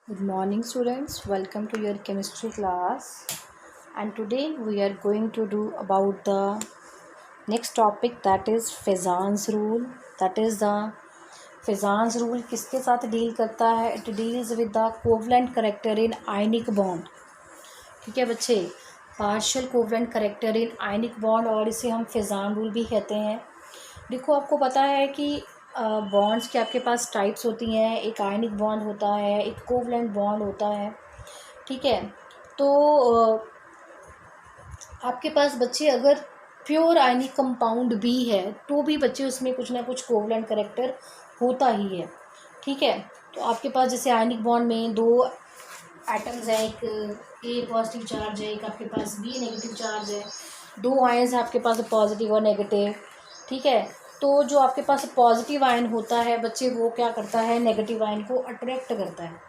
Good morning, students. Welcome to your chemistry class. And today we are going to do about the next topic, that is Fezan's rule. That is the Fezan's rule किसके साथ deal करता है? It deals with the covalent character in ionic bond. ठीक है बच्चे, partial covalent character in ionic bond, और इसे हम फेजान रूल भी कहते हैं। देखो, आपको पता है कि बॉन्ड्स के आपके पास टाइप्स होती हैं। एक आयनिक बॉन्ड होता है, एक कोवलेंट बॉन्ड होता है। ठीक है, तो आपके पास बच्चे अगर प्योर आयनिक कंपाउंड भी है तो भी बच्चे उसमें कुछ ना कुछ कोवलेंट करेक्टर होता ही है। ठीक है, तो आपके पास जैसे आयनिक बॉन्ड में दो एटम्स है, एक ए पॉजिटिव चार्ज है, एक आपके पास बी नेगेटिव चार्ज है। दो आयन्स है आपके पास, पॉजिटिव और नेगेटिव। ठीक है, तो जो आपके पास पॉजिटिव आयन होता है बच्चे, वो क्या करता है, नेगेटिव आयन को अट्रैक्ट करता है।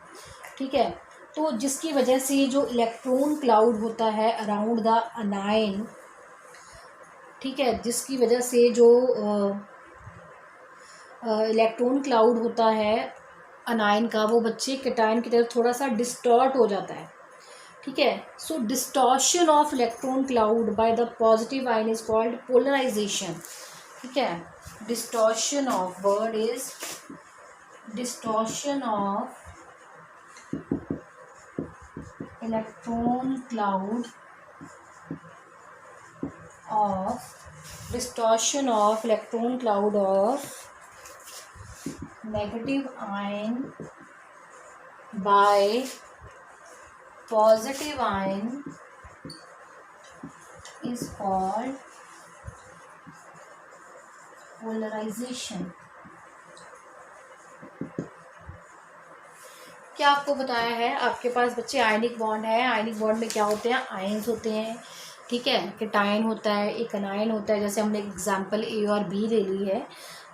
ठीक है, तो जिसकी वजह से जो इलेक्ट्रॉन क्लाउड होता है अराउंड द अनायन, ठीक है, जिसकी वजह से जो इलेक्ट्रॉन क्लाउड होता है अनायन का, वो बच्चे कैटायन की तरफ थोड़ा सा डिस्टॉर्ट हो जाता है। ठीक है, so distortion of electron cloud by the positive ion is called polarization. ठीक है, distortion of, word is distortion of electron cloud of distortion of electron cloud of negative ion by positive ion is called polarization. क्या आपको बताया है, आपके पास बच्चे ionic bond है। Ionic bond में क्या होते हैं, आयन्स होते हैं। ठीक है, कैटायन होता है, एक अनायन होता है। जैसे हमने एग्जांपल ए और बी ले ली है,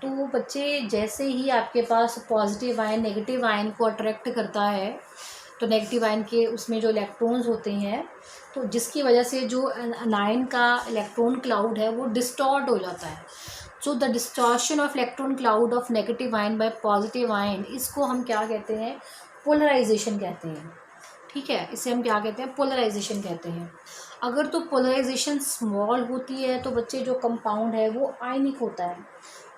तो बच्चे जैसे ही आपके पास पॉजिटिव आयन नेगेटिव आयन को अट्रैक्ट करता है, तो नेगेटिव आयन के उसमें जो इलेक्ट्रॉन्स होते हैं, तो जिसकी वजह से जो अनायन का इलेक्ट्रॉन क्लाउड है वो डिस्टॉर्ट हो जाता है। So the distortion of electron cloud of negative ion bye positive ion, इसको हम क्या कहते हैं, पोलराइजेशन कहते हैं। ठीक है, इसे हम क्या कहते हैं, पोलराइजेशन कहते हैं। अगर तो पोलराइजेशन स्मॉल होती है तो बच्चे जो कंपाउंड है वो आयनिक होता है।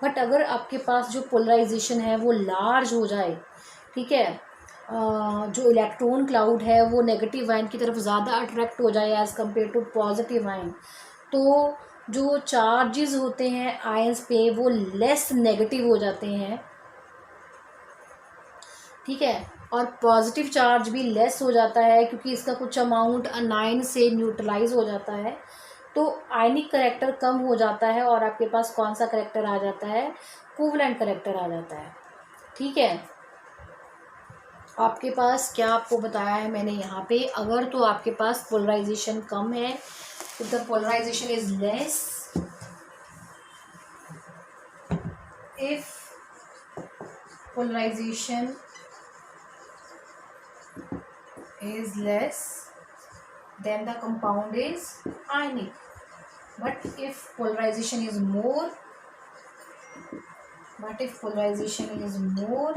बट अगर आपके पास जो पोलराइजेशन है वो लार्ज हो जाए, ठीक है, जो इलेक्ट्रॉन क्लाउड है वो नेगेटिव आयन की तरफ ज़्यादा अट्रैक्ट हो जाए as compare to positive ion, तो जो चार्जेस होते हैं आयंस पे वो लेस नेगेटिव हो जाते हैं। ठीक है, और पॉजिटिव चार्ज भी लेस हो जाता है क्योंकि इसका कुछ अमाउंट अनायन से न्यूट्रलाइज हो जाता है। तो आयनिक करेक्टर कम हो जाता है और आपके पास कौन सा करेक्टर आ जाता है, कोवलेंट करेक्टर आ जाता है। ठीक है, आपके पास क्या आपको बताया है मैंने यहाँ पे, अगर तो आपके पास पोलराइजेशन कम है, if the polarisation is less, if polarisation is less, then the compound is ionic. But if polarization is more,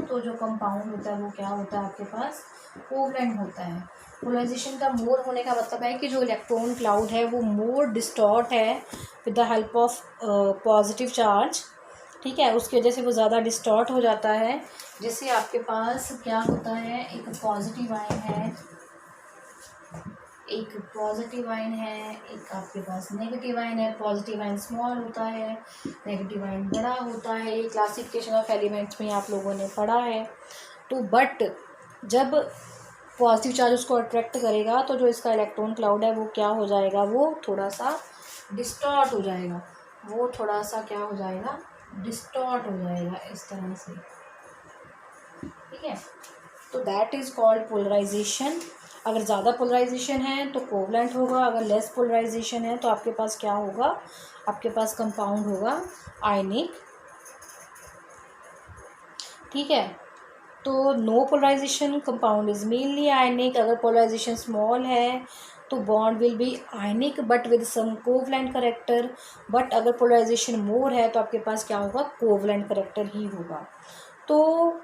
तो जो कंपाउंड होता है वो क्या होता है, आपके पास कोवलेंट होता है। पोलराइजेशन का मोर होने का मतलब है कि जो इलेक्ट्रॉन क्लाउड है वो मोर डिस्टॉर्ट है with the help of positive charge. ठीक है, उसकी वजह से वो ज़्यादा डिस्टॉर्ट हो जाता है। जैसे आपके पास क्या होता है, एक पॉजिटिव आयन है, एक आपके पास नेगेटिव आयन है। पॉजिटिव आयन स्मॉल होता है, नेगेटिव आयन बड़ा होता है। ये क्लासिफिकेशन ऑफ एलिमेंट्स में आप लोगों ने पढ़ा है। तो बट जब पॉजिटिव चार्ज उसको अट्रैक्ट करेगा तो जो इसका इलेक्ट्रॉन क्लाउड है वो क्या हो जाएगा, वो थोड़ा सा डिस्टॉर्ट हो जाएगा, डिस्टॉर्ट हो जाएगा इस तरह से। ठीक है, तो दैट इज कॉल्ड पोलराइजेशन। अगर ज़्यादा पोलराइजेशन है तो कोवलेंट होगा, अगर लेस पोलराइजेशन है तो आपके पास क्या होगा, आपके पास कंपाउंड होगा आयनिक। ठीक है, तो no polarization compound is mainly ionic. अगर पोलराइजेशन स्मॉल है तो bond will be ionic but with some covalent character. But अगर पोलराइजेशन मोर है तो आपके पास क्या होगा, कोवलेंट करेक्टर ही होगा। तो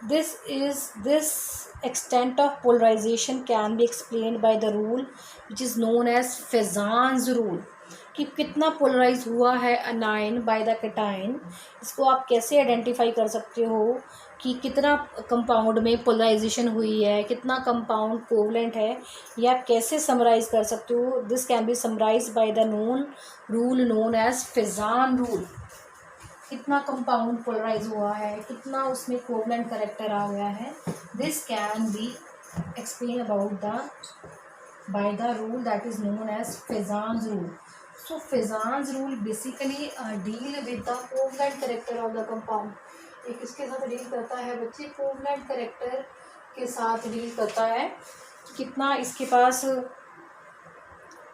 this extent of polarization can be explained by the rule which is known as Fezan's rule, कि कितना पोलराइज हुआ है अनायन बाय द कैटायन। इसको आप कैसे आइडेंटिफाई कर सकते हो कि कितना कंपाउंड में पोलराइजेशन हुई है, कितना कंपाउंड कोवलेंट है, ये आप कैसे समराइज कर सकते हो। This can be summarize by the rule known as Fajan rule. कितना कंपाउंड पोलराइज हुआ है, कितना उसमें कोवलेंट करेक्टर आ गया है, this can be explain about by the rule that is known as Fajan's rule. So Fezan's rule basically deal with the covalent character of the compound। एक इसके साथ डील करता है बच्चे, कोवलेंट कैरेक्टर के साथ डील करता है, कितना इसके पास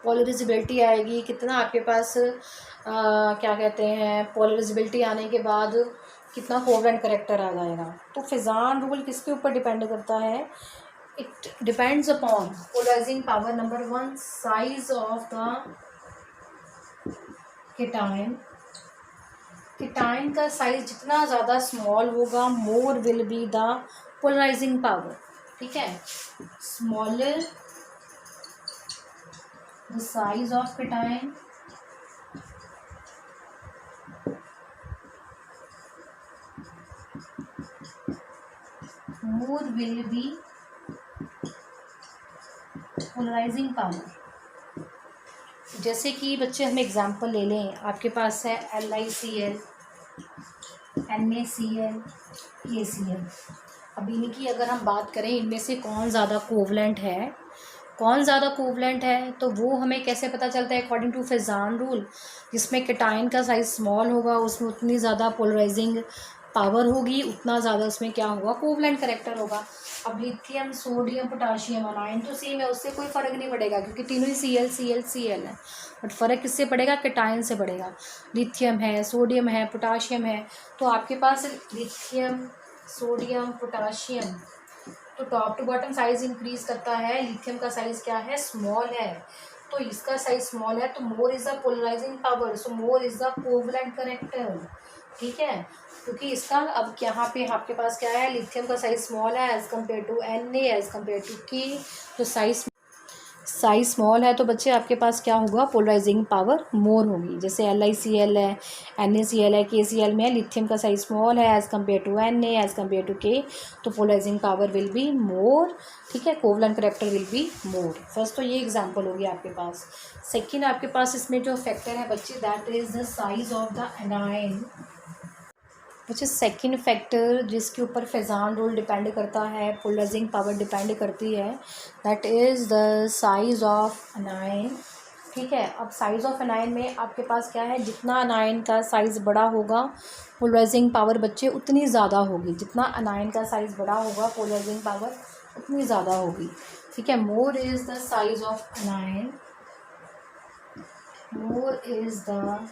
पोलराइजेबिलिटी आएगी, कितना आपके पास क्या कहते हैं पोलराइजेबिलिटी आने के बाद कितना कोवलेंट कैरेक्टर आ जाएगा। तो फेजान रूल किसके ऊपर डिपेंड करता है? It depends upon polarizing power number 1, size of the cation. Cation का साइज जितना ज़्यादा स्मॉल होगा, more will be the polarising power. ठीक है, smaller the size of cation, more will be polarizing power. जैसे कि बच्चे हम एग्जांपल ले लें, आपके पास है LiCl, NaCl, KCl। अब इनकी अगर हम बात करें, इनमें से कौन ज़्यादा कोवलेंट है, कौन ज़्यादा कोवलेंट है, तो वो हमें कैसे पता चलता है? अकॉर्डिंग टू फेजान रूल, जिसमें कीटायन का साइज स्मॉल होगा उसमें उतनी ज़्यादा पोलराइजिंग पावर होगी, उतना ज़्यादा उसमें क्या होगा? कोवलेंट करेक्टर होगा। अब लिथियम, सोडियम, पोटाशियम, अनायन तो सेम है, उससे कोई फ़र्क नहीं पड़ेगा क्योंकि तीनों ही Cl है। बट फ़र्क किससे पड़ेगा? कीटायन से पड़ेगा। लिथियम है, सोडियम है, पोटाशियम है, तो आपके पास लिथियम, सोडियम, पोटाशियम, तो top to bottom size increase करता है। लिथियम का साइज क्या है? स्मॉल है, तो इसका साइज स्मॉल है, तो more is the polarising power, so more is the covalent character. ठीक है, क्योंकि इसका अब यहाँ पे आपके पास क्या है? लिथियम का साइज स्मॉल है as compare to Na, as compare to K, तो साइज स्मॉल है, तो बच्चे आपके पास क्या होगा? पोलराइजिंग पावर मोर होगी। जैसे LiCl है, NaCl है, KCl में लिथियम का साइज स्मॉल है as compare to Na, as compare to K, तो polarising power will be more. ठीक है, covalent character will be more. First तो ये एग्जांपल होगी आपके पास। सेकंड आपके पास इसमें जो फैक्टर है बच्चे, that is the size of the anion. बच्चे सेकंड फैक्टर जिसके ऊपर फेजान रूल डिपेंड करता है, पोलराइजिंग पावर डिपेंड करती है, that is the size of अनायन। ठीक है, अब साइज़ ऑफ अनायन में आपके पास क्या है? जितना अनायन का साइज़ बड़ा होगा, पोलराइजिंग पावर बच्चे उतनी ज़्यादा होगी। जितना अनायन का साइज़ बड़ा होगा, पोलराइजिंग पावर उतनी ज़्यादा होगी। ठीक है, मोर is the size of अनायन, more is the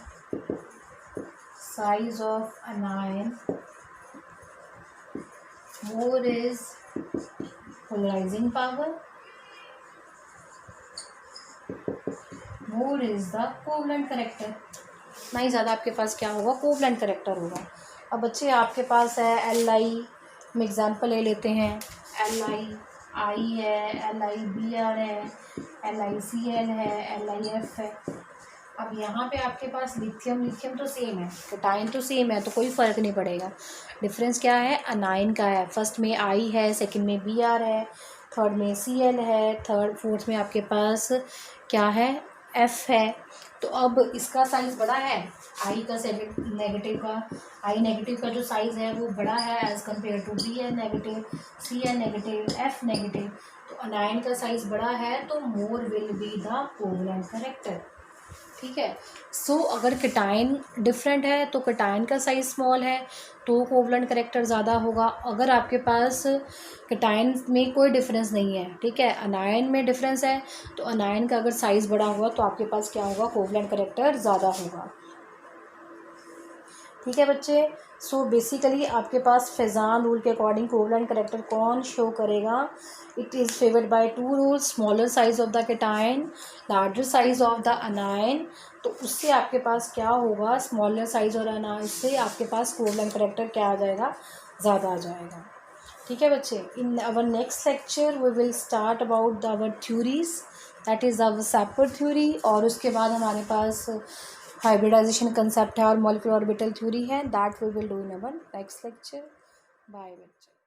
size of anion, more is polarizing power, more is the covalent character। इतना ही ज़्यादा आपके पास क्या होगा? कोवलेंट करेक्टर होगा। अब बच्चे आपके पास है Li, हम एग्जांपल ले लेते हैं। LiI है, LiBr है, LiCl है, LiF है। अब यहाँ पे आपके पास लिथियम तो सेम है, कीटायन तो सेम है, तो कोई फ़र्क नहीं पड़ेगा। डिफरेंस क्या है? अनायन का है। फर्स्ट में I है, सेकंड में Br है, थर्ड में Cl है, फोर्थ में आपके पास क्या है? F है। तो अब इसका साइज़ बड़ा है, I नेगेटिव का जो साइज़ है वो बड़ा है as compare to Bn negative, Cn negative, F negative, तो अनायन का साइज़ बड़ा है, तो more will be the covalent character. ठीक है, सो अगर कीटायन डिफरेंट है तो कीटायन का साइज स्मॉल है तो कोवलेंट करेक्टर ज़्यादा होगा। अगर आपके पास कीटायन में कोई डिफरेंस नहीं है, ठीक है, अनायन में डिफरेंस है, तो अनायन का अगर साइज़ बड़ा हुआ तो आपके पास क्या होगा? कोवलेंट करेक्टर ज़्यादा होगा। ठीक है बच्चे, सो बेसिकली आपके पास फेजान रूल के अकॉर्डिंग कोवलेंट करेक्टर कौन शो करेगा? It is favoured by two rules, smaller size of the cation, larger size of the anion. तो उससे आपके पास क्या होगा? स्मॉलर साइज और अनायन से आपके पास कोवलेंट करेक्टर क्या आ जाएगा? ज़्यादा आ जाएगा। ठीक है बच्चे, in our next lecture we will start about our theories, that is our separate theory, और उसके बाद हमारे पास हाइब्रिडाइजेशन कंसेप्ट है और मॉलिक्यूलर ऑर्बिटल थ्योरी है, that we will do in our next lecture. Bye बच्चे।